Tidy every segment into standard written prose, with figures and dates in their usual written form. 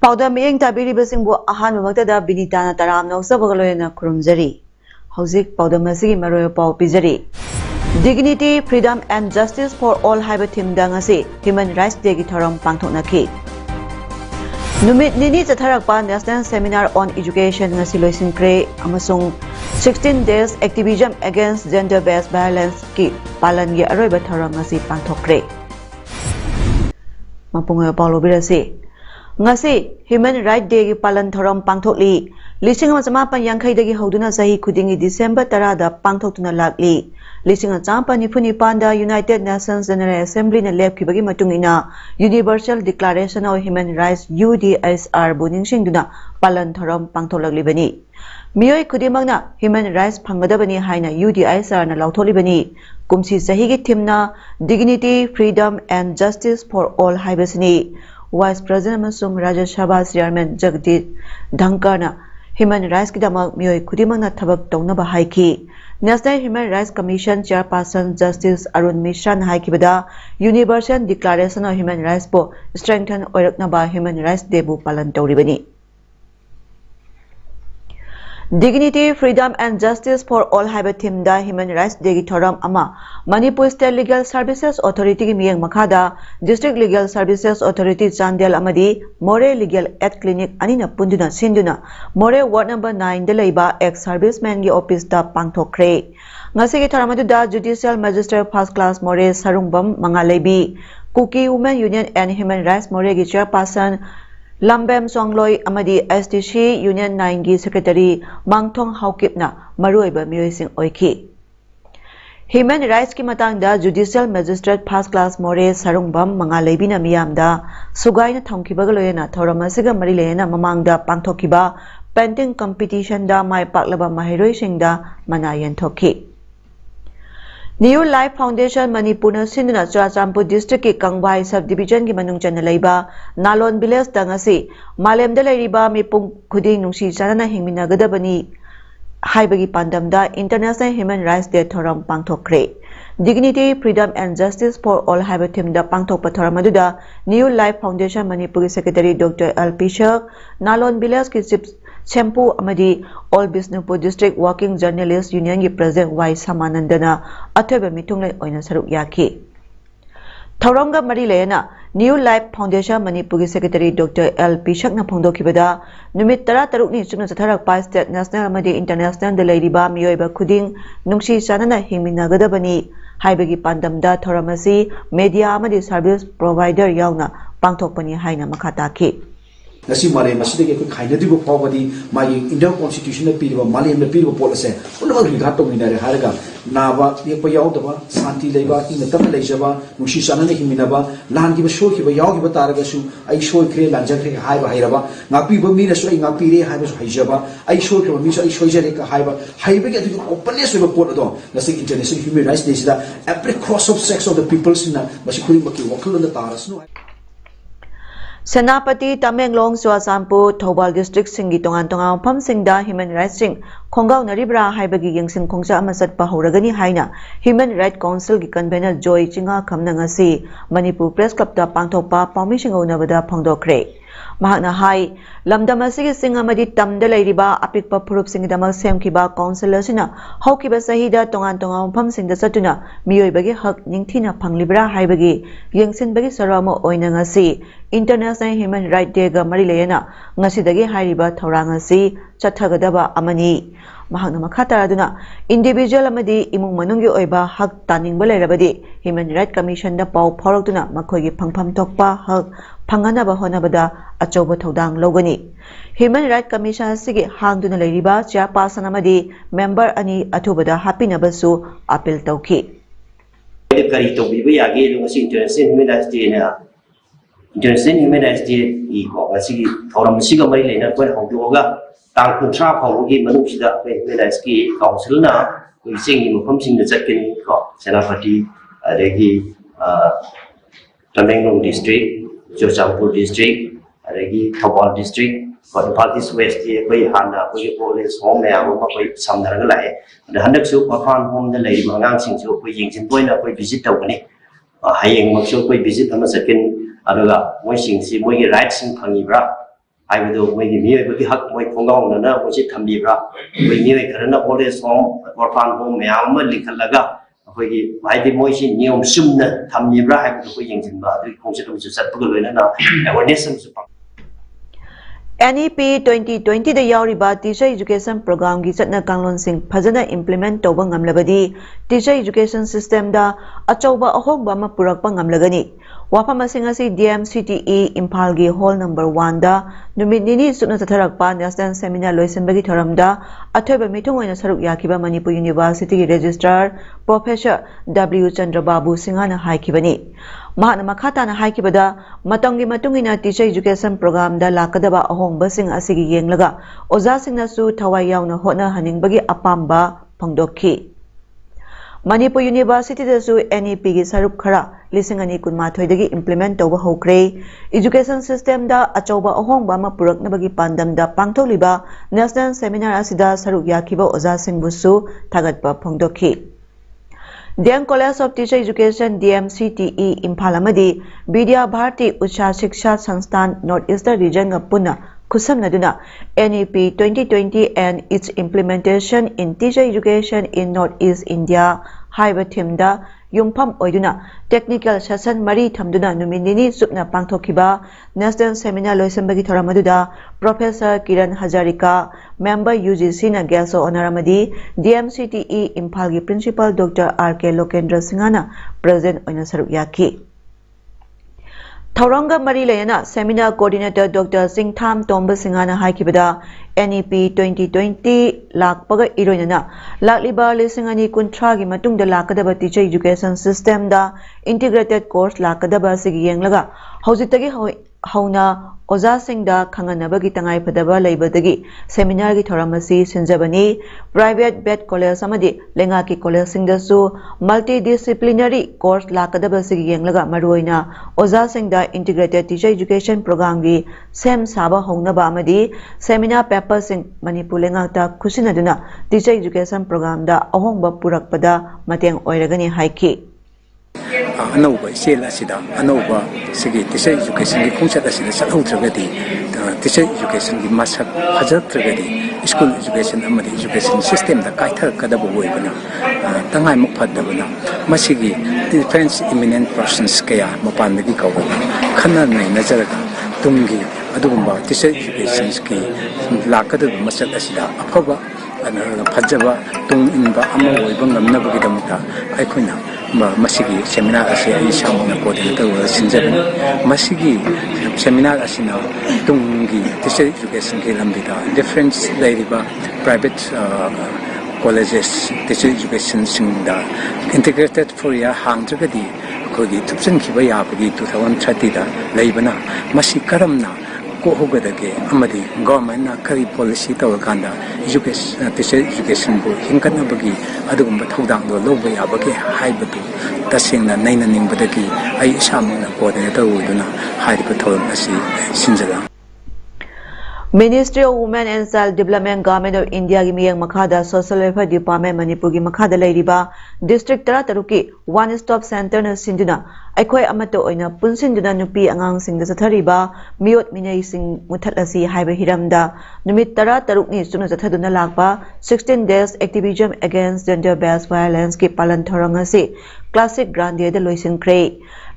PAODAM iyeng tabiribasingbu ahanmamagtada binitana taram nausabagaloyana kurumjari. Hauzik PAODAM asigi maroyo pau pijari. Dignity, Freedom and Justice for All haiba thimda ngasi Human Rights Day gi thoram pangthoknaki. Numit nini chatharakpa National Seminar on Education ngasi loisinkre amasung 16 days activism against gender based violence ki palan gi aroiba thoram ngasi pangthokre. Mapungoy paulo birasi. Ngasi Human Rights Day gi palan thoram pangthokli lising ama pan yangkhai dagi hoduna sahi khudingi December 10 da pangthoktuna lakli lising ama nifuni panda United Nations General Assembly na lep kibagi matungina Universal Declaration of Human Rights UDSR buning singduna palan thoram pangtholakli bani miyoi khudimangna Human Rights phangadabani haina UDSR na lautholibani kumsi sahi gi thimna Dignity, Freedom and Justice for All haibasini Vice President Masung Rajya Sabha Chairman Jagdip Dhankar Human Rights Kidamak Miyoi Khudimangna Thabak Taunaba Haiki National Human Rights Commission Chairperson Justice Arun Mishra Haikibada Universal Declaration of Human Rights po strengthen oiraknaba Human Rights Day bu palan tawribani. Dignity, Freedom and Justice for All haiba thimda Human Rights Day gi thoram ama Manipur State Legal Services Authority gi miyeng makhada District Legal Services Authority Chandel amadi More Legal Aid Clinic anina punduna sinduna More Ward number 9 da leiba ex serviceman gi office da pangthokre ngasi gi thoramadu da Judicial Magistrate First Class More Sarungbam Mangaleibi Kuki Women Union and Human Rights More gi chairperson Lambem Songloi amadi STC Union 9 gi Secretary Mangthong Haukipna maruiba miyoising oiki. Human Rights ki matangda Judicial Magistrate First Class More Sarungbam Mangaleibi na miyamda sugaina thamkibagaloyena thoramasiga marilena mamangda pangthokiba painting competition da mai paklaba mahiroisingda manayan thoki. New Life Foundation Manipur Sinduna Churachandpur District ki Kangbai Subdivision ki manung chana leiba Nalon Village dangasi Malemda leiriba mipung khuding nungsi chanana hingminagadabani haibagi pandamda International Human Rights Day thoram pangthokre. Dignity, Freedom and Justice for All haiba thimda pangthokpa thoramadуда New Life Foundation Manipur Secretary Dr. L. Pishak Nalon Village ki Chief Champu amadi All Bisnupur District Working Journalist Union gi President Y Samanandana athoba mitunglai oina saruk yaki. Thauramga mari lena New Life Foundation Manipur Secretary Dr. L. Pishak na phongdokibada numit 13 ni chungna chatharakpa state national amadi international da leiriba miyoiba khuding nungsi chanana hingminagadabani haibagi pandamda thoramasi media amadi service provider yauna pangthokpani haina makhataki. Nasi Malay masih lagi aku kaya juga pawadi mai Indian Constitution na pilih Malay na pilih policy. Ulah orang lihat tu ni dari harga. Nawa dia payau tu ba santi leba ini tam lei jaba nusi sana ni himina ba lan ki ba show ki ba yau ki ba taraga su ai show kre lanjak kre hai ba hai raba ngapi ba mi na so ai ngapi re hai ba so hai jaba ai show ki ba mi so ai show jare ka hai ba ke tu openness ba pot do nasi international human rights day da every cross of sex of the people sina masih kuri ba ki wakil na taras no Senapati Tamenglong Churachandpur Thoubal District Singi tongan pham singda Human Rights sing khongau naribra haibagi yengsing khongsa ama satpa horagani haina Human Rights Council gi convener Joy Chinga khamna ngasi Manipur Press Club da pangthokpa pawmising onabada phongdokre mahakna hai lamdam asigi singa madi tamda leiriba apikpa phurup singdamal semkiba council asina haukiba sahida tongan pham singda satuna miyoibagi hak ningthina phanglibra haibagi yengsinbagi sarama oina ngasi International Human Rights Day ga mari leyena ngasi dagi hairiba thorang asi chathagadaba amani mahakna makataraduna individual amadi imung manunggi oiba hak taningba leirabadi Human Rights Commission da pau phorokduna makhoigi phangpham thokpa hak phanganaba honabada achoba thodang logani Human Rights Commission asigi hangduna leiriba chairperson amadi member ani athubada hapinabasu appeal tauki kari to bibi yagi ngasi International Human Rights Day na International Human Rights Day ko ngasi thoram siga mari leina ko hongdoga tang kuntra phawgi manusida human rights ki council na ko singi mafam sing da chakin ko senapati adegi Tamenglong district Churchampur district adegi Thawal district ko North West ki ko hana ko police home ya ko ko samdar ga lai da handak su ko fan home da lai mangang sing su ko yingsin poina ko visit tawni hayeng makso ko visit ama chakin aduga moi singsi moi rights sing phangibra aibudo moi gi miye bi hak moi khongong na moi si thambibra moi miye karana ole som orphan home myam ma likhalaga khoi gi baidi moi si niom sumna thambibra aibudo ko yingjinba adu khongse tum su sat pugol na awareness su NEP 2020 da yauriba teacher education program gi chatna kanglon sing phajana implement tawba ngamlabadi teacher education system da achauba ahogba ma purakpa ngamlagani wafam asing asi DMCTE Imphal gi hall number 1 da numit nini sutna tatharakpa national seminar loisenbagi thoramda athoiba mithung oina saruk yakiba Manipur University gi registrar Professor W Chandrababu Singhana haikibani mahana makhata na haikibada matongi matungina teacher education program da lakadaba ahongba sing asigi yenglaga oza singna su thawai yauna hotna haningbagi apamba phangdokhi Manipur University da su NEP gi saruk khara lisingani kunmathoi dagi implement tawba hokre education system da achauba ahongba ma puraknabagi pandam da pangtholiba national seminar asida saruk yakiba oza singbusu thagatpa phangdokhi DM College of Teacher Education DMCTE Imphal amadi Vidya Bharati Ucha Shiksha Sansthan North Eastern Region ga punna kusamnaduna NEP 2020 and its implementation in teacher education in Northeast India haiba thimda yumpham oiduna technical session mari thamduna numinini supna pangthokiba national seminar loisambagi thoramaduna Professor Kiran Hazarika member UGC na gelso onaramadi DMCTE Imphal gi principal Dr. RK Lokendra Singhana present oina saruk yaki Thauranga Mari Layana Seminar Coordinator Dr. Singh Tham Tomba Singhana Haikibada NEP 2020 Lakpaga Iroinana Lakliba Lisingani Kuntragi Matungda Lakadaba Teacher Education System da Integrated Course Lakadaba Sigi Yanglaga Hausitagi Hauna Oza Singda Kanganabagi Tangai Padaba Laibadagi Seminar gi Thoramasi Sinjabani Private Bed College Samadi Lengaki College Singdasu Multidisciplinary Course Lakadaba Sigi Yanglaga Maruina Oza Singda Integrated Teacher Education Program gi Sem Saba Hongnaba Amadi Seminar Paper Sing Manipur Lengata Kusinaduna Teacher Education Program da Ahongba Purakpada Mateng Oiragani Haiki Anova sel asida anova sigi teacher education gi khungchat asida salhautragadi teacher education gi masak hajatragadi school education amadi education system da kaithar kadabu boibana tangai mukphadabana masigi defense eminent persons kaya mapandagi kawbana khana nei nazaraga tumgi adugumba teacher education gi lakadabu masak asida afaba fajaba tung inba ama oiba ngamnabagi damta aikhoina masigi seminar asi ai samuna coordinator wa sinjabani masigi seminar asina tungi teacher education ki lambida different laiba private colleges teacher education singda integrated for ya hangtragadi kogi tupsan khiba yabagi 2030 da laibana masi karamna ko hogadage amadi government na kari policy tawakanda education teacher education bu hinkanabagi adugumba thodang do loba yabagi haibatu tasingna naina ningbadagi ai samuna coordinator uduna haiba tholam asi sinjala Ministry of Women and Child Development Government of India gi miyang makhada Social Welfare Department Manipur gi makhada lairiba District 13 One Stop Center na sinduna aikhoi amato oina punsinduna nupi angang singda sathariba miyot minai sing muthalasi haiba hiramda numit 13 ni sunu sathaduna lakpa 16 days activism against gender based violence ki palan thoranga se classic grand day da loisin kre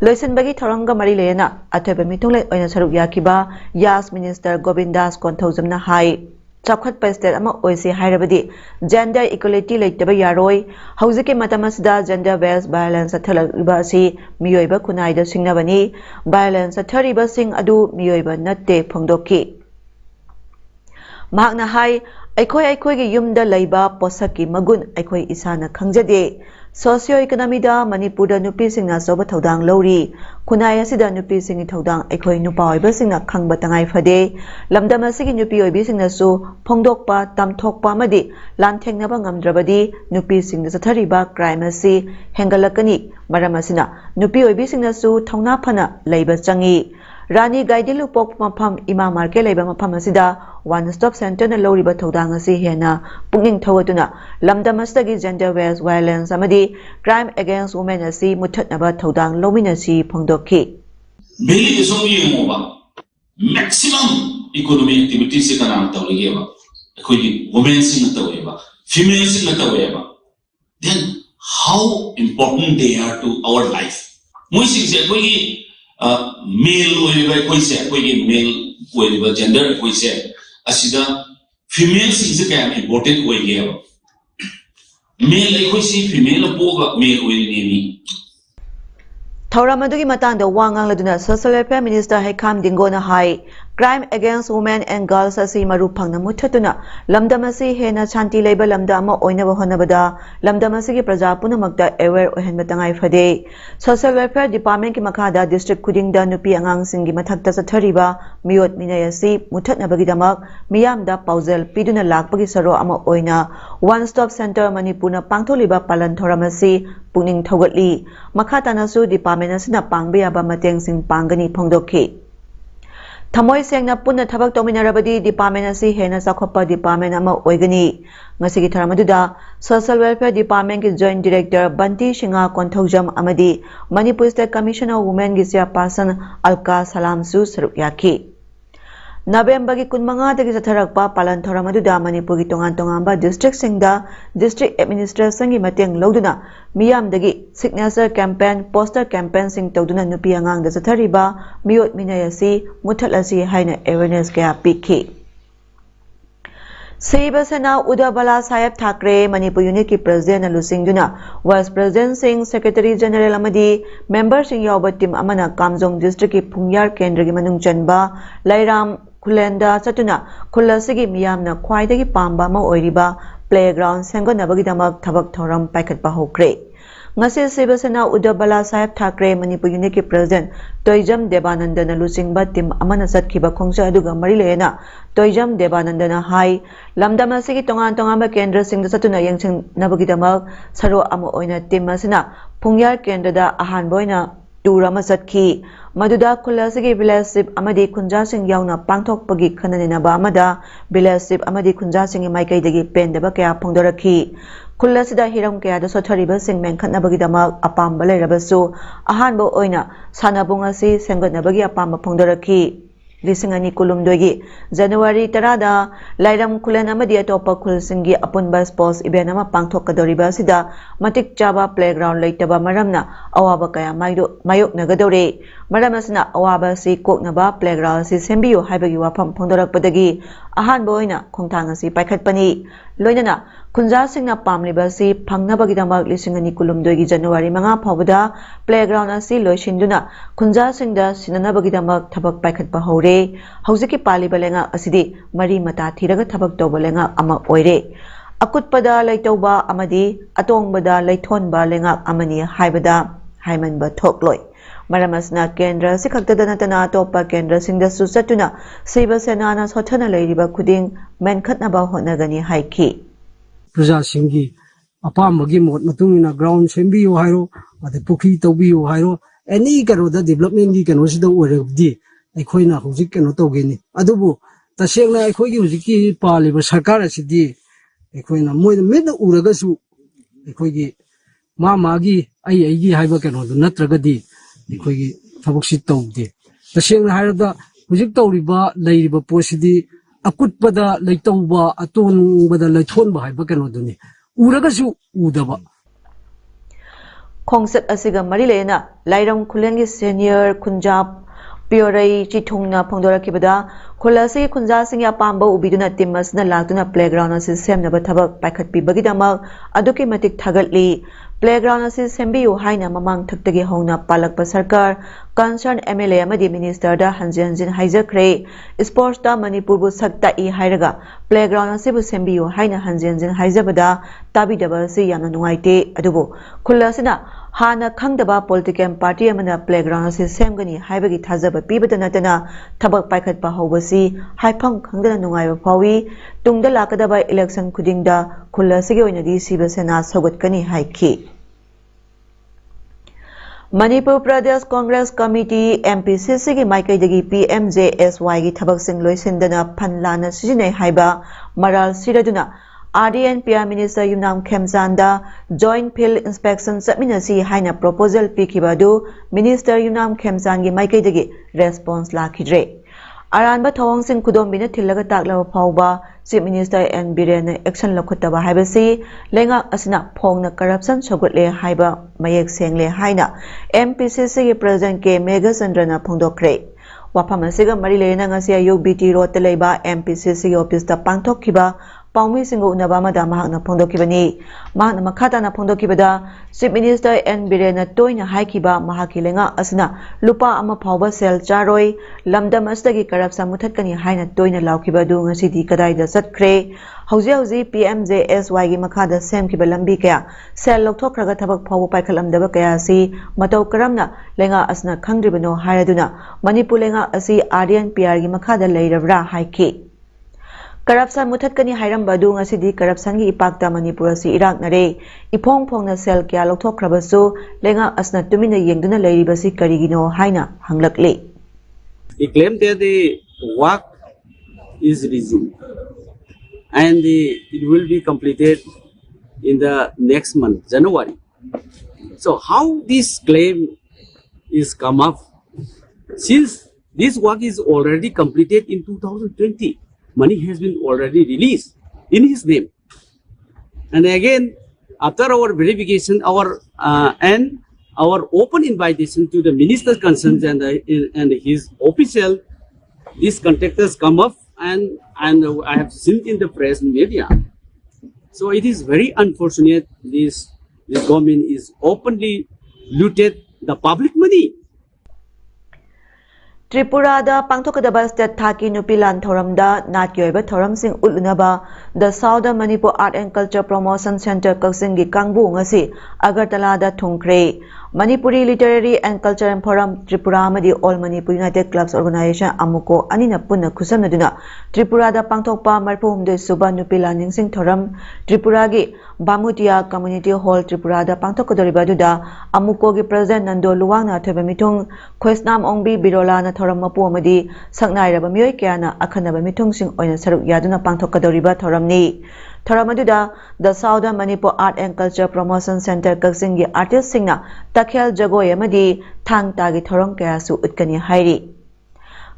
loisin bagi thoranga mari leyana athoba mitholai oina saruk yakiba Yas Minister Govindas Konthojamna hai Chakhat Pastel ama oisi hairabadi gender equality leitaba yaroi hauzike matamasda gender based violence athaliba si miyoiba kunaida singnabani violence athariba sing adu miyoiba natte phongdoki Mahakna hai ꯑꯩꯈꯣꯏꯒꯤ ꯌꯨꯝꯗ ꯂꯩꯕ ꯄꯣꯠꯁꯛꯀꯤ ꯃꯒꯨꯟ ꯑꯩꯈꯣꯏ ꯏꯁꯥꯅ ꯈꯪꯖꯗꯦ socio ꯏꯀꯣꯅꯣꯃꯤꯗ ꯃꯅꯤꯄꯨꯔꯗ ꯅꯨꯄꯤꯁꯤꯡꯅ ꯑꯆꯧꯕ ꯊꯧꯗꯥꯡ ꯂꯧꯔꯤ ꯈꯨꯟꯅꯥꯏ ꯑꯁꯤꯗ ꯅꯨꯄꯤꯁꯤꯡꯒꯤ ꯊꯧꯗꯥꯡ ꯑꯩꯈꯣꯏ ꯅꯨꯄꯥ ꯑꯣꯏꯕꯁꯤꯡꯅ ꯈꯪꯕ ꯇꯉꯥꯏ ꯐꯗꯦ ꯂꯝꯗꯝ ꯑꯁꯤꯒꯤ ꯅꯨꯄꯤ ꯑꯣꯏꯕꯤꯁꯤꯡꯅꯁꯨ ꯐꯣꯡꯗꯣꯛꯄ ꯇꯝꯊꯣꯛꯄ ꯑꯃꯗꯤ ꯂꯥꯟꯊꯦꯡꯅꯕ ꯉꯝꯗ꯭ꯔꯕꯗꯤ ꯅꯨꯄꯤꯁꯤꯡꯗ ꯆꯠꯊꯔꯤꯕ ꯀ꯭ꯔꯥꯏꯝ ꯑꯁꯤ ꯍꯦꯟꯒꯠꯂꯛꯀꯅꯤ ꯃꯔꯝ ꯑꯁꯤꯅ ꯅꯨꯄꯤ ꯑꯣꯏꯕꯤꯁꯤꯡꯅꯁꯨ ꯊꯧꯅꯥ ꯐꯅ ꯂꯩꯕ ꯆꯪꯏ ꯔꯥꯅꯤ ꯒꯥꯏꯗꯤꯟꯂꯨ ꯄꯣꯛꯄ ꯃꯐꯝ ꯏꯃꯥ ꯃꯥꯔꯀꯦꯠ ꯂꯩꯕ ꯃꯐꯝ ꯑꯁꯤꯗ ꯋꯥꯟ ꯁ꯭ꯇꯣꯞ ꯁꯦꯟꯇꯔꯅ ꯂꯧꯔꯤꯕ ꯊꯧꯗꯥꯡ ꯑꯁꯤ ꯍꯦꯟꯅ ꯄꯨꯛꯅꯤꯡ ꯊꯧꯒꯠꯇꯨꯅ ꯂꯝꯗꯝ ꯑꯁꯤꯗꯒꯤ ꯖꯦꯟꯗꯔ ꯕꯦꯖ ꯚꯥꯏꯑꯣꯂꯦꯟꯁ ꯑꯃꯗꯤ ꯀ꯭ꯔꯥꯏꯝ ꯑꯦꯒꯦꯟꯁ ꯋꯨꯃꯦꯟ ꯑꯁꯤ ꯃꯨꯠꯊꯠꯅꯕ ꯊꯧꯗꯥꯡ ꯂꯧꯃꯤꯟꯅꯁꯤ ꯐꯣꯡꯗꯣꯛꯈꯤ ꯕꯦꯂꯤ ꯁꯣꯝ ꯌꯦꯡꯉꯣꯕ ꯃꯦꯛꯁꯤꯃꯝ ꯏꯀꯣꯅꯣꯃꯤ ꯑꯦꯛꯇꯤꯚꯤꯇꯤꯁꯦ ꯀꯅꯥꯅ ꯇꯧꯔꯤꯒꯦꯕ ꯑꯩꯈꯣꯏꯒꯤ ꯋꯨꯃꯦꯟꯁꯤꯡꯅ ꯇꯧꯋꯦꯕ ꯐꯤꯃꯦꯜꯁꯤꯡꯅ ꯇꯧꯋꯦꯕ then how important they are to our life ꯃꯣꯏꯁꯤꯡꯁꯦ ꯑꯩꯈꯣꯏꯒꯤ ꯃꯦꯜ ꯑꯣꯏꯔꯤꯕ ꯑꯩꯈꯣꯏꯁꯦ ꯑꯩꯈꯣꯏꯒꯤ ꯃꯦꯜ ꯑꯣꯏꯔꯤꯕ ꯖꯦꯟꯗꯔ ꯑꯩꯈꯣꯏꯁꯦ ꯑꯁꯤꯗ ꯐꯤꯃꯦꯜꯁꯤꯡꯁꯦ ꯀꯌꯥꯝ ꯏꯝꯄꯣꯔꯇꯦꯟ ꯑꯣꯏꯒꯦꯕ ꯃꯦꯜ ꯑꯩꯈꯣꯏꯁꯤ ꯐꯤꯃꯦꯜꯅ ꯄꯣꯛꯑꯒ ꯃꯦꯜ ꯑꯣꯏꯔꯤꯅꯦꯃꯤ ꯊꯧꯔꯝ ꯑꯗꯨꯒꯤ ꯃꯇꯥꯡꯗ ꯋꯥ ꯉꯥꯡꯂꯗꯨꯅ ꯁꯣꯁꯤꯌꯦꯜ ꯋꯦꯜꯐꯤꯌꯔ ꯃꯤꯅꯤꯁꯇꯔ ꯍꯩꯈꯥꯝ ꯗꯤꯡꯒꯣꯅ ꯍꯥꯏ ꯀ꯭ꯔꯥꯏꯝ ꯑꯦꯒꯦꯟꯁ ꯋꯨꯃꯦꯟ ꯑꯦꯟड ꯒꯔꯜꯁ ꯑꯁꯤ ꯃꯔꯨ ꯐꯪꯅ ꯃꯨꯠꯊꯠꯇꯨꯅ ꯂꯝꯗꯝ ꯑꯁꯤ ꯍꯦꯟꯅ ꯁꯥꯟꯇꯤ ꯂꯩꯕ ꯂꯝꯗꯝ ꯑꯃ ꯑꯣꯏꯅꯕ ꯍꯣꯠꯅꯕꯗ ꯂꯝꯗꯝ ꯑꯁꯤꯒꯤ प्रजा ꯄꯨꯝꯅꯃꯛꯇ ꯑꯦꯋꯦꯌꯔ ꯑꯣꯏꯍꯟꯕ ꯇꯉꯥꯏ ꯐꯗꯦ ꯁꯣꯁꯤꯌꯦꯜ ꯋꯦꯜꯐꯤꯌꯔ ꯗꯤꯄꯥꯔꯠꯃꯦꯟꯠꯀꯤ ꯃꯈꯥꯗ ꯗꯤꯁꯇ꯭ꯔꯤꯛꯠ ꯈꯨꯗꯤꯡꯗ ꯅꯨꯄꯤ ꯑꯉꯥꯡꯁꯤꯡꯒꯤ ꯃꯊꯛꯇ ꯆꯠꯊꯔꯤꯕ ꯃꯤꯑꯣꯠ ꯃꯤꯅꯩ ꯑꯁꯤ ꯃꯨꯠꯊꯠꯅꯕꯒꯤꯗꯃꯛ ꯃꯤꯌꯥꯝꯗ ꯄꯥꯎꯖꯦꯜ ꯄꯤꯗꯨꯅ ꯂꯥꯛꯄꯒꯤ ꯁꯔꯨꯛ ꯑꯃ ꯑꯣꯏꯅ ꯋꯥꯟ ꯁ꯭ꯇꯣꯞ ꯁꯦꯟꯇꯔ ꯃꯅꯤꯄꯨꯔꯅ ꯄꯥꯡꯊꯣꯛꯂꯤꯕ ꯄꯥꯂꯟ ꯊꯧꯔꯝ ꯑꯁꯤ ꯄꯨꯛꯅꯤꯡ ꯊꯧꯒꯠꯂꯤ ꯃꯈꯥ ꯇꯥꯅꯁꯨ ꯗꯤꯄꯥꯔꯠꯃꯦꯟꯠ ꯑꯁꯤꯅ ꯄꯥꯡꯕ ꯌꯥꯕ ꯃꯇꯦꯡꯁꯤꯡ ꯄꯥꯡꯒꯅꯤ ꯐꯣꯡꯗꯣꯛꯈꯤ ꯊꯃꯣꯏ ꯁꯦꯡꯅ ꯄꯨꯟꯅ ꯊꯕꯛ ꯇꯧꯃꯤꯟꯅꯔꯕꯗꯤ ꯗꯤꯄꯥꯔꯠꯃꯦꯟꯠ ꯑꯁꯤ ꯍꯦꯟꯅ ꯆꯥꯎꯈꯠꯄ ꯗꯤꯄꯥꯔꯠꯃꯦꯟꯠ ꯑꯃ ꯑꯣꯏꯒꯅꯤ ꯉꯁꯤꯒꯤ ꯊꯧꯔꯝ ꯑꯗꯨꯗ social welfare ꯗꯤꯄꯥꯔꯠꯃꯦꯟꯠꯀꯤ joint director ꯕꯟꯇꯤ Singh Konthoujam ꯑꯃꯗꯤ ꯃꯅꯤꯄꯨꯔ ꯁ꯭ꯇꯦꯠ ꯀꯃꯤꯁꯟ ꯑꯣꯐ ꯋꯨꯃꯦꯟꯒꯤ ꯆꯦꯌꯔꯄꯔꯁꯟ ꯑꯜꯀꯥ ꯁꯂꯥꯝꯁꯨ ꯁꯔꯨꯛ ꯌꯥꯈꯤ ꯅꯕꯦꯝꯕꯔꯒꯤ 15ꯗꯒꯤ ꯆꯠꯊꯔꯛꯄ ꯄꯥꯂꯟ ꯊꯧꯔꯝ ꯑꯗꯨꯗ ꯃꯅꯤꯄꯨꯔꯒꯤ ꯇꯣꯉꯥꯟ-ꯇꯣꯉꯥꯟꯕ ꯗꯤꯁꯇ꯭ꯔꯤꯛꯠꯁꯤꯡꯗ ꯗꯤꯁꯇ꯭ꯔꯤꯛꯠ ꯑꯦꯗꯃꯤꯅꯤꯁꯇ꯭ꯔꯦꯁꯟꯒꯤ ꯃꯇꯦꯡ ꯂꯧꯗꯨꯅ ꯃꯤꯌꯥꯝꯗꯒꯤ ꯁꯤꯒꯅꯦꯆꯔ ꯀꯦꯝꯄꯦꯟ ꯄꯣꯁꯇꯔ ꯀꯦꯝꯄꯦꯟꯁꯤꯡ ꯇꯧꯗꯨꯅ ꯅꯨꯄꯤ ꯑꯉꯥꯡꯗ ꯆꯠꯊꯔꯤꯕ ꯃꯤꯑꯣꯠ ꯃꯤꯅꯩ ꯑꯁꯤ ꯃꯨꯠꯊꯠꯂꯁꯤ ꯍꯥꯏꯅ ꯑꯦꯋꯦꯌꯔꯅꯦꯁ ꯀꯌꯥ ꯄꯤꯈꯤ ꯁꯤꯕꯁꯦꯅꯥ ꯎꯗ ꯕꯂꯥ ꯁꯥꯍꯦꯕ ꯊꯥꯀ꯭ꯔꯦ ꯃꯅꯤꯄꯨꯔ ꯌꯨꯅꯤꯠꯀꯤ ꯄ꯭ꯔꯦꯁꯤꯗꯦꯟꯠꯅ ꯂꯨꯆꯤꯡꯗꯨꯅ ꯋꯥꯏꯁ ꯄ꯭ꯔꯦꯁꯤꯗꯦꯟꯠꯁꯤꯡ ꯁꯦꯀ꯭ꯔꯦꯇꯔꯤ ꯖꯦꯅꯔꯦꯜ ꯑꯃꯗꯤ ꯃꯦꯝꯕꯔꯁꯤꯡ ꯌꯥꯎꯕ ꯇꯤꯝ ꯑꯃꯅ ꯀꯥꯝꯖꯣꯡ ꯗꯤꯁꯇ꯭ꯔꯤꯛꯀꯤ ꯄꯨꯡꯌꯥꯔ ꯀꯦꯟꯗ꯭ꯔꯒꯤ ꯃꯅꯨꯡ ꯆꯟꯕ ꯂꯩꯔꯥꯝ ꯈꯨꯂꯦꯟꯗ ꯆꯠꯇꯨꯅ ꯈꯨꯜ ꯑꯁꯤꯒꯤ ꯃꯤꯌꯥꯝꯅ ꯈ꯭ꯋꯥꯏꯗꯒꯤ ꯄꯥꯝꯕ ꯑꯃ ꯑꯣꯏꯔꯤꯕ ꯄ꯭ꯂꯦꯒ꯭ꯔꯥꯎꯟ ꯁꯦꯝꯒꯠꯅꯕꯒꯤꯗꯃꯛ ꯊꯕꯛ ꯊꯧꯔꯝ ꯄꯥꯏꯈꯠꯄ ꯍꯧꯈ꯭ꯔꯦ ngasi Sivasena Uddhav Bala Saheb Thackeray Manipur Unit ki President Toijam Devanandana luchingba tim amana satkiba khongsa aduga mari lena Toijam Devanandana hai lamdam asigi tongan tongamba kendra singda satuna yengching nabagidamak saro ama oina tim asina pungyar kendra da ahan boina tura ma satki maduda khulasigi village amadi khunja sing yauna pangthokpagi khananina ba amada village amadi khunja sing maikai dagi pendaba kaya phongdorakhi Kulasida hiram kaya da sothariba sing menkhatnabagidamak apamba leirabasu ahanbo oina sanabung asi senggatnabagi apamba phongdorakhi Lisingani kulumdogi January 10 da Lairam Kulen amadi atopa khulsingi apunba sports event ama pangthokadoriba sida matik chaba playground leitaba maramna awaba kaya mayok nagadore maramasna awaba si koknaba playground si sembiyo haibagi wafam phongdorakpadagi ahanbo oina khongthang asi paikhatpani loinana Kunja singna pamliba si phangnabagidamag lisingani kulumdogi January 5 phawda playground asi loishinduna kunja singda sinanabagidamag thabak paikhatpa hore haujiki paliba lenga asidi mari mata thiraga thabak tawba lenga ama oire akutpada leitawba amadi atongbada leithonba lenga amani haibada haimanba thokloi maramasna kendra sikhaktada natana topa kendra singda susatuna siba senana sothana leiriba khuding menkhatnaba honagani haiki Praja Singhi, Apamagi Mot Matumina ground Sembiyo Hiro, or the Puki Tobio Hiro, any Garo the development you can also do with the Equina Husik and Otogini. Adubu, Tashela Equigi Pali was Sakara City, Equina Moy the middle Uragasu, Equigi Mamagi, Ayagi Hibakan or the Natragadi, Equigi Tabuxi Togi. The Sheng Hirada Husik Riba, Lady Posidi. Akutpada leitawba atongbada leithonba haiba kanoduni uragasu udaba Khongset asiga mari lena Lairam Khulengi senior Kunjab Piorai Chithungna Pongdorakibada, Kulasi Kunza Singya Pambo Ubiduna Timas na Laguna Playground Assistem Nabatabak Pakat Pibagidamal, Adukimatic Tagatli, Playground Assistem Biu Haina Mamang Tuktagi Hona Palak Pasarkar, Concern MLA Amadi Minister da Hanjin Haijakre, Sports da Manipurbu Sakta E Hairaga, Playground Asibu Sembiu Haina Hanjin Haizabada, Tabi Dabasi Yamanuaite, Adubo, Kulasina. Hana Kangdaba political party amana playground asi semgani haibagi thajaba pibada natana thabak paikhat pa hobasi haifang khangdana nungai ba phawi tungda lakadaba election khudingda khullasigi oinadi siba sena sogotkani haiki Manipur Pradesh Congress Committee MPCC gi maikaidagi PMJSY gi thabak sing loisindana phanlana sijinai haiba maral siraduna RDN PR Minister Yunam Khemzanda Joint Field Inspection Subminasi Haina Proposal Pikibadu Minister Yunam Khemzangi Maikaidagi Response Lakidre. Aranba Thawang Sing Kudombina Tilaga Taklawa Pauba Chief Minister N Biren Action Lokutaba Haibasi Lenga Asina Pongna Corruption Sogotle Haiba Mayek Sengle Haina MPCC President K Megasandrana Pongdokre. Wapamasiga Marilena Ngasia Yog BT Road Teleba MPCC Office da Pangtokkiba Paumi Singo Nabamada Mahana Pondokibani, Mahana Makata Pondokibada, Chief Minister N Birena Toina Haikiba, Mahakilenga Asna, Lupa Ama Pauba Sel Charoi, Lamda Mastagi Karabsa Mutatkani Haina Toina Laukibadu, City Kadaida Satkre, Hausi PMJSY Makada Sem Kibalambika, Sel Loktokraga Tabak Pau Paikalam Dabakayasi, Matau Karamna, Lenga Asna Kangdribano Haraduna, Manipulenga Asi Ardian PR Makada Layra Haiki. Corruption Mutatkani Hiram Badu Sidi Corruption gi Ipakta Manipur si Iraq Nare, Ipong Pong na Sel Kya Loktokrabasu, Lenga Asna Tumina Yengduna Lairibasi Karigino Haina Hanglakli. He claimed that the work is resumed and it will be completed in the next month, January. So how this claim is come up? Since this work is already completed in 2020, money has been already released in his name. And again, after our verification, our open invitation to the minister concerned and his official, these contractors come up and I have seen in the press and media. So it is very unfortunate this government is openly looted the public money. Tripura da Pangtokadaba State Thaki Nupilan Thoramda Natyoiba Thoram Sing Ulunaba, the Southern Manipur Art and Culture Promotion Center Kaksingi Kangbu Ngasi, Agartala da Thungkre, Manipuri Literary and Culture Forum Tripura Madi All Manipur United Clubs Organization Amuko Anina Puna Kusanaduna, Tripura da Pangtokpa Marpum de Suba Nupilan Ningsing Thoram, Tripuragi, Bamutia Community Hall Tripura da Pangtokadoribaduda, Amuko gi President Nando Luwana Tebamitung, Kwesnam Ongbi Birola Thoram Mapu Amadi, Saknai Rabamio Kiana, Akanaba Mitung Sing Oina Saruk Yaduna Pangtokadoriba Thoramni. Thoramatuda, the Southern Manipur Art and Culture Promotion Center Kaksingi Artist Singna, Takhel Jagoy Amadi, Thang Tagi Thoram Kayasu Utkani Hairi.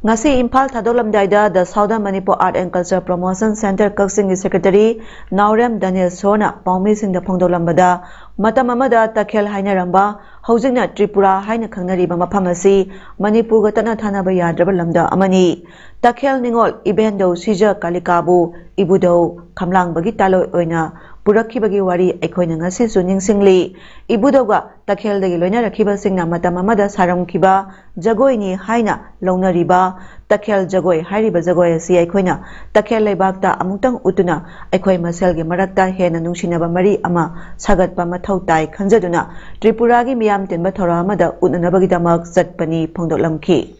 Ngasi Impal Thadolamdaida, the Southern Manipur Art and Culture Promotion Center Kaksingi Secretary, Naurem Daniel Sona, Paumi Sing the Pongdolambada, Matamamada Takhel Haina Ramba, Housingna Tripura Haina Kangnariba Mapamasi, Manipur Gatana Thanabaya Drabalamda Amani, Takhel Ningol, Ibendo, Sija Kalikabu, Ibudo, Kamlang Bagitalo Oina, Puraki Bagi Wari, Ekoina Ngasi Suning Singli, Ibudoga, Takhel de Giloina Rakiba Singna Matamamada Saram Kiba, Jagoini Haina, Lona Riba, Takhel Jagoy, Hariba Jagoy, Si Ekoina, Takhel Lebakta Amutang Utuna, Ekoi Maselgi Marakta Hena Nungshinaba Mari Ama, Sagat Pamatautai, Kanjaduna, Tripuragi Miam Tin Batoramada, Unanabagidamak, Zatpani, Pongdolamki.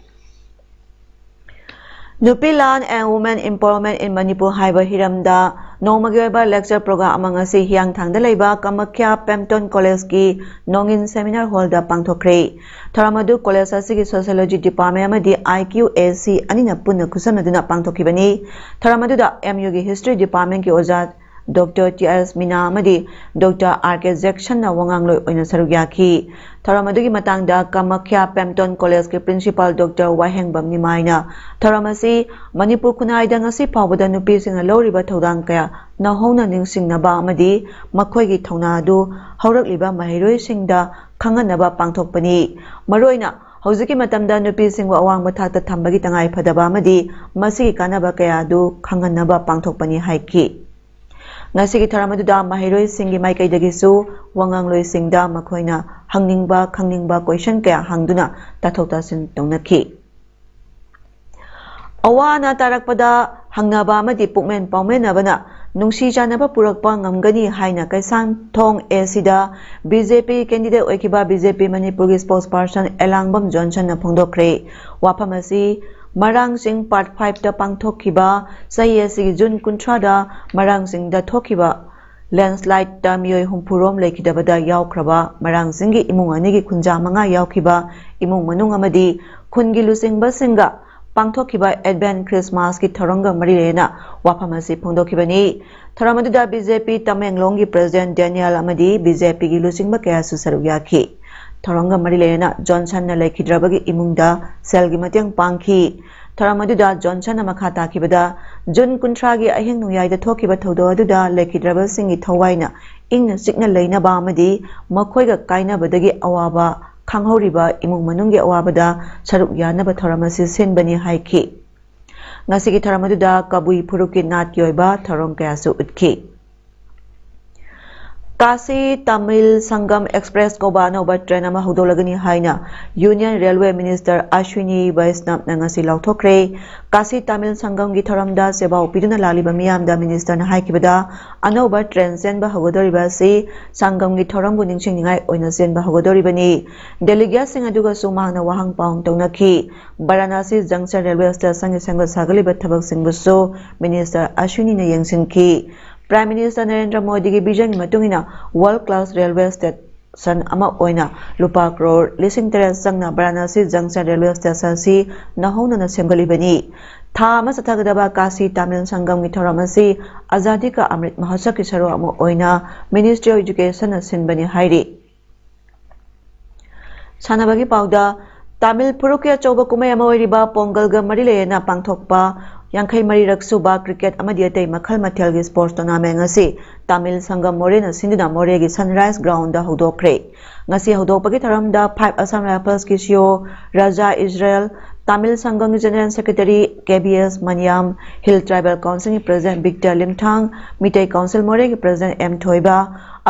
Nupilan and Women Empowerment in Manipur Haiba Hiramda, No Magyaba Lecture Program Amangasi Hyang Tangdalaiba, Kamakya Pempton College Ki, Nongin Seminar Holder Pangtokre, Taramadu College Asigi Sociology Department Amadi IQAC Anina Puna Kusanaduna Pangtokibani, Taramadu da MUG History Department Ki Ozat, Dr. T.S. Mina Amadi, Dr. R.K. Jackson na Wanganglo Oina Sarugyaki, Taramadagi Matangda Kamakya Pempton College Ki Principal Dr. Waheng Bamnimaina, Taramasi, Manipur Kunaida Ngasi Pawada Nupi Sing a Loriba Todang Kaya, Nahona Ningsing Naba Amadi, Makoigi Tonadu, Horak Liba Mahiroi Singda, Kanganaba Pangtokpani, Maroina, ꯍꯧꯖꯤꯛꯀꯤ ꯃꯇꯝꯗ ꯅꯨꯄꯤꯁꯤꯡꯕꯨ ꯑꯋꯥꯡꯕ ꯊꯥꯛꯇ ꯊꯝꯕꯒꯤ ꯇꯉꯥꯏ ꯐꯗꯕ ꯑꯃꯗꯤ ꯃꯁꯤꯒꯤ ꯀꯥꯟꯅꯕ ꯀꯌꯥ ꯑꯗꯨ ꯈꯪꯍꯟꯅꯕ ꯄꯥꯡꯊꯣꯛꯄꯅꯤ ꯍꯥꯏꯈꯤ ꯉꯁꯤꯒꯤ ꯊꯧꯔꯝ ꯑꯗꯨꯗ ꯃꯍꯩꯔꯣꯏꯁꯤꯡꯒꯤ ꯃꯥꯏꯀꯩꯗꯒꯤꯁꯨ ꯋꯥꯉꯥꯡꯂꯣꯏꯁꯤꯡꯗ ꯃꯈꯣꯏꯅ ꯍꯪꯅꯤꯡꯕ ꯈꯪꯅꯤꯡꯕ ꯀ꯭ꯋꯦꯁꯟ ꯀꯌꯥ ꯍꯪꯗꯨꯅ ꯇꯥꯊꯣꯛ ꯇꯥꯁꯤꯟ ꯇꯧꯅꯈꯤ ꯑꯋꯥ ꯑꯅꯥ ꯇꯥꯔꯛꯄꯗ ꯍꯪꯅꯕ ꯑꯃꯗꯤ ꯄꯨꯛꯃꯦꯟ ꯄꯥꯎꯃꯦꯟꯅꯕꯅ ꯅꯨꯡꯁꯤ ꯆꯥꯟꯅꯕ ꯄꯨꯔꯛꯄ ꯉꯝꯒꯅꯤ ꯍꯥꯏꯅ ꯀꯩꯁꯥꯡꯊꯣꯡ ꯑꯦꯁꯤꯗ ꯕꯤꯖꯦꯄꯤ ꯀꯦꯟꯗꯤꯗꯦꯠ ꯑꯣꯏꯈꯤꯕ ꯕꯤꯖꯦꯄꯤ ꯃꯅꯤꯄꯨꯔꯒꯤ ꯁ꯭ꯄꯣꯛꯁ ꯄꯔꯁꯟ ꯑꯦꯂꯥꯡꯕꯝ ꯖꯣꯟꯁꯟꯅ ꯐꯣꯡꯗꯣꯛꯈ꯭ꯔꯦ ꯋꯥꯐꯝ ꯑꯁꯤ ꯃꯔꯥꯡꯆꯤꯡ ꯄꯥꯔꯠ 5ꯇ ꯄꯥꯡꯊꯣꯛꯈꯤꯕ ꯆꯍꯤ ꯑꯁꯤꯒꯤ ꯖꯨꯟ 30ꯗ ꯃꯔꯥꯡꯆꯤꯡꯗ ꯊꯣꯛꯈꯤꯕ ꯂꯦꯟꯁ꯭ꯂꯥꯏꯗꯇ ꯃꯤꯑꯣꯏ 60 ꯂꯩꯈꯤꯗꯕꯗ ꯌꯥꯎꯈ꯭ꯔꯕ ꯃꯔꯥꯡꯆꯤꯡꯒꯤ ꯏꯃꯨꯡ ꯑꯅꯤꯒꯤ ꯈꯨꯟꯖꯥ 5 ꯌꯥꯎꯈꯤꯕ ꯏꯃꯨꯡ ꯃꯅꯨꯡ ꯑꯃꯗꯤ ꯈꯨꯟꯒꯤ ꯂꯨꯆꯤꯡꯕꯁꯤꯡꯒ ꯄꯥꯡꯊꯣꯛꯈꯤꯕ ꯑꯦꯗꯚꯦꯟ ꯈ꯭ꯔꯤꯁꯃꯥꯁꯀꯤ ꯊꯧꯔꯝꯒ ꯃꯔꯤ ꯂꯩꯅꯅ ꯋꯥꯐꯝ ꯑꯁꯤ ꯐꯣꯡꯗꯣꯛꯈꯤꯕꯅꯤ ꯊꯧꯔꯝ ꯑꯗꯨꯗ ꯕꯤꯖꯦꯄꯤ ꯇꯃꯦꯡꯂꯣꯡꯒꯤ ꯄ꯭ꯔꯦꯁꯤꯗꯦꯟꯠ ꯗꯦꯅꯤꯌꯦꯜ ꯑꯃꯗꯤ ꯕꯤꯖꯦꯄꯤꯒꯤ ꯂꯨꯆꯤꯡꯕ ꯀꯌꯥꯁꯨ ꯁꯔꯨꯛ ꯌꯥꯈꯤ ꯊꯧꯔꯝꯒ ꯃꯔꯤ ꯂꯩꯅꯅ ꯖꯣꯟꯁꯟꯅ ꯂꯩꯈꯤꯗ꯭ꯔꯕꯒꯤ ꯏꯃꯨꯡꯗ ꯁꯦꯜꯒꯤ ꯃꯇꯦꯡ ꯄꯥꯡꯈꯤ ꯊꯧꯔꯝ ꯑꯗꯨꯗ ꯖꯣꯟꯁꯟꯅ ꯃꯈꯥ ꯇꯥꯈꯤꯕꯗ ꯖꯨꯟ 30ꯒꯤ ꯑꯍꯤꯡ ꯅꯣꯡꯌꯥꯏꯗ ꯊꯣꯛꯈꯤꯕ ꯊꯧꯗꯣꯛ ꯑꯗꯨꯗ ꯂꯩꯈꯤꯗ꯭ꯔꯕꯁꯤꯡꯒꯤ ꯊꯋꯥꯏꯅ ꯏꯪꯅ ꯆꯤꯛꯅ ꯂꯩꯅꯕ ꯑꯃꯗꯤ ꯃꯈꯣꯏꯒ ꯀꯥꯏꯅꯕꯗꯒꯤ ꯑꯋꯥꯕ ꯈꯥꯡꯍꯧꯔꯤꯕ ꯏꯃꯨꯡ ꯃꯅꯨꯡꯒꯤ ꯑꯋꯥꯕꯗ ꯁꯔꯨꯛ ꯌꯥꯅꯕ ꯊꯧꯔꯝ ꯑꯁꯤ ꯁꯤꯟꯕꯅꯤ ꯍꯥꯏꯈꯤ ꯉꯁꯤꯒꯤ ꯊꯧꯔꯝ ꯑꯗꯨꯗ ꯀꯕꯨꯏ ꯐꯨꯔꯨꯞꯀꯤ ꯅꯥꯠꯀꯤ ꯑꯣꯏꯕ ꯊꯧꯔꯝ ꯀꯌꯥꯁꯨ ꯎꯠꯈꯤ काशी तमिल संगम एक्सप्रेस कौबा अनौबा ट्रेन अमा हौदोलगनी हाइना यूनियन रेलवे मिनिस्टर अश्विनी वैष्णव नंगसी लाउथोक्रे काशी तमिल संगम की थरमदा सेबाउ पिदुना लालिबा मियामदा मिनिस्टर न हाइकिबदा अनौबा ट्रेन सेनबा हौगदोरिबा सि संगम की थरमबु निंगसिंगनिंगाइ ओइना सेनबा हौगदोरिबनी डेलीगेट सिंग अदुगा सुमांगना वाहंग पाउंग तौनखी वाराणसी जंक्शन रेलवे स्टेशन की संग सागलिबा थबक सिंगबुसु मिनिस्टर अश्विनी ने यंगसिंगखी प्राइम मिनिस्टर नरेंद्र मोदी की विजन की मतुंगिना वर्ल्ड क्लास रेलवे स्टेशन अमा ओइना लुपा करोड़ 3,000 संगना वाराणसी जंक्शन रेलवे स्टेशन सी नहौना सेमगलिबनी था अमा सथगदबा काशी तमिल संगम की थौरम असी आजादी का अमृत महोत्सव की सरो अमा ओइना मिनिस्ट्री ऑफ एजुकेशन सिनबनी हाइरी सानबगी पाउदा तमिल फुरुकी अचौब कुमै अमा ओइरिबा पोंगलगा मरि लेना पांथोकपा यांखै मरिरक सुबा क्रिकेट अमदि अतै मखल मथेलगी स्पोर्ट्स टूर्नामेंट ngasi तमिल संगम मोरेना सिंदुना मोरेगी सनराइज ग्राउंड दा हौदोखरे ngasi हौदोकपगी थरमदा 5 असम राइफल्स की सीओ राजा इजराइल तमिल संगम जनरल सेक्रेटरी केबीएस मनियाम हिल ट्राइबल काउंसिल की प्रेसिडेंट विक्टर लिंगथांग मिटै काउंसिल मोरे की प्रेसिडेंट एम थोइबा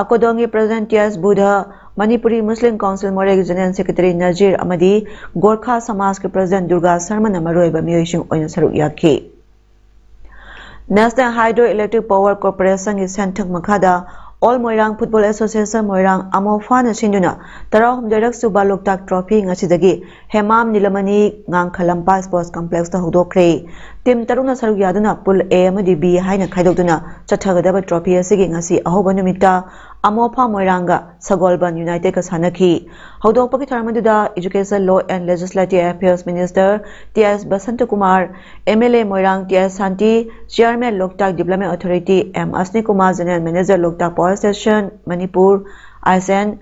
अकोदोंग की प्रेसिडेंट टीएस बुधा मणिपुरी मुस्लिम काउंसिल मोरे की जनरल सेक्रेटरी नजीर अमदी गोरखा समाज के प्रेसिडेंट दुर्गा शर्मा नमरोइबा मियोइसिंग ओइना सरुक याखी national hydro electric power corporation की सेंथक मखादा all Moirang football association Moirang अमोफाना सिंदुना 13 सुबा लोकताक ट्रॉफी ngasiदगी हेमाम नीलमणि ngang स्पोर्ट्स कॉम्प्लेक्स ता हौदोखरे टीम तरुना सरुक यादुना पुल ए अमदि बी हाइना खाइदोदुना चथगदबा ट्रॉफी असिगी ngasi अहोबा नुमिता अमोफा मोइरांगा सगोलबन यूनाइटेड का सानखी हौदोकपगी थरमदुदा education law and legislative affairs minister T S Basant Kumar MLA Moirang T S Shanti chairman Loktak development authority M Asni Kumar general manager Loktak power station Manipur I S N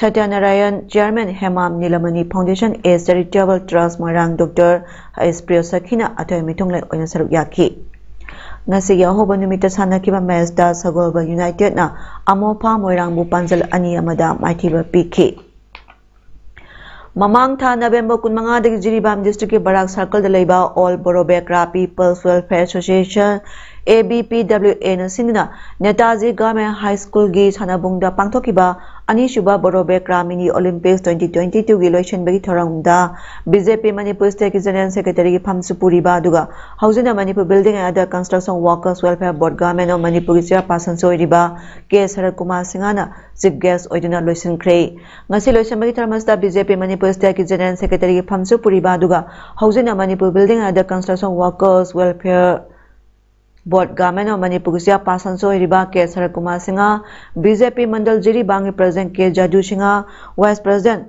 Satyanarayan chairman Hemam Nilamani foundation A charitable trust Moirang doctor S प्रियसखीना अथय मिथुंगले ओइना सरुक याखी ngasi yahoba numita sanakiba match da sagolba united na amofa moirang bu panjal ani amada maithiba pikhi mamang tha November 15 dagi Jiribam district ke Barak circle da leiba all borobekra people's welfare association ABPWA na sinina Netaji Government High School gi sanabungda pangthokiba ani shuba borobekra mini Olympics 2022 gi loichen bagi thorangda BJP Manipur State General Secretary ki Phamsupuri ba duga haujina Manipur Building and Other Construction Workers Welfare Board Government of Manipur ki chairperson soiriba K Sarat Kumar Singhana chief guest oiduna loisinkhre ngasi loichen bagi tharmasta BJP Manipur State General Secretary ki Phamsupuri ba duga haujina Manipur Building and Other Construction Workers Welfare board government of Manipur से पासन सोइरिबा K Sarat Kumar Singh BJP mandal Jiribam president K Jadu Singh vice president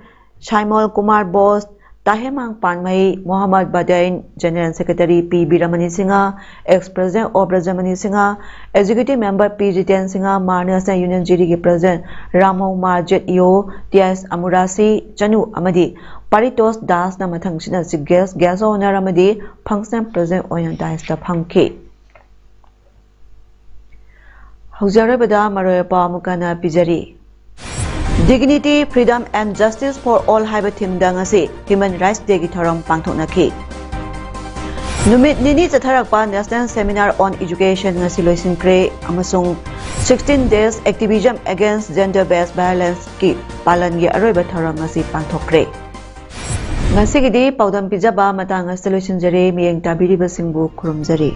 शाइमोल कुमार बोस ताहेमांग पानमई मोहम्मद बदैन general secretary P Birmani Singh ex president O Brajmani Singh executive member P Jiten Singh मार्नस union Jiri K president रामो मार्जेट यो TS अमुरासी चनु अमदी पारितोष दास न मथंगसिना गेस्ट ओनर अमदी फंक्शन प्रेसिडेंट ओयन दाइस ता फंखी हौजरबदा मरोय पामुकना पिजरी Dignity, Freedom and Justice for All haiba thimda ngasi Human Rights Day gi thoram pangthoknaki. Numit nini chatharakpa National Seminar on Education ngasi loisinkre amasung 16 days activism against gender-based violence ki palan gi aroiba thoram ngasi pangthokre. Ngasi gidi paudam pijaba matang ngasi loisinjare miyeng tabiriba singbu khurumjari.